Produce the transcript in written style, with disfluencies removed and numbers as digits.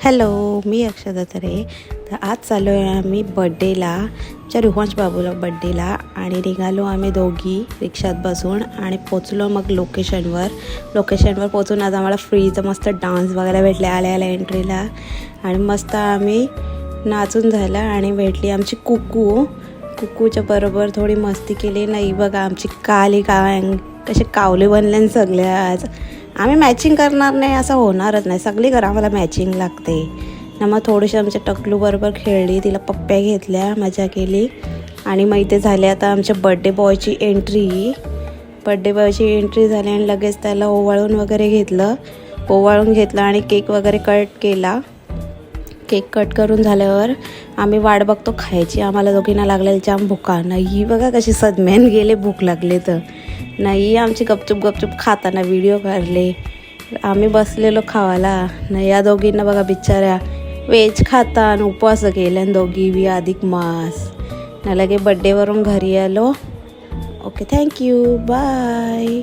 Hello, मी अक्षदा तरे. तर आज चाललो आहे आम्ही बड्डेला, आमच्या रुहांश बाबूला बड्डेला. आणि निघालो आम्ही दोघी रिक्षात बसून आणि पोचलो मग लोकेशनवर पोचून आज आम्हाला फ्रीचं मस्त डान्स वगैरे भेटले आल्या एंट्रीला. आणि मस्त आम्ही नाचून झाला आणि भेटली आमची कुकूच्या बरोबर थोडी मस्ती केली. नाही बघा आमची कसे कावले बनले सगळे. आज आम्ही मॅचिंग करणार नाही असं होणारच नाही, सगळी घर आम्हाला मॅचिंग लागते ना. मग थोडीशी आमच्या टकलू बरोबर खेळली, तिला पप्प्या घेतल्या, मजा केली. आणि मग इथे झाली आता आमच्या बड्डे बॉयची एंट्री झाली. आणि लगेच त्याला ओवाळून वगैरे घेतलं आणि केक वगैरे कट केला. केक कट करून झाल्यावर आम्ही वाट बघतो खायची. आम्हाला दोघींना लागलेलं जाम भुका. नाही बघा कशी सदम्यान गेले भूक लागले तर. नाही आमची गपचूप खाताना व्हिडिओ काढले. आम्ही बसलेलो खावायला. नाही या दोघींना बघा बिचाऱ्या व्हेज खाता आणि उपवास केल्या दोघी बी अधिक मास. ना लगे बड्डेवरून घरी आलो. Okay, thank you, bye.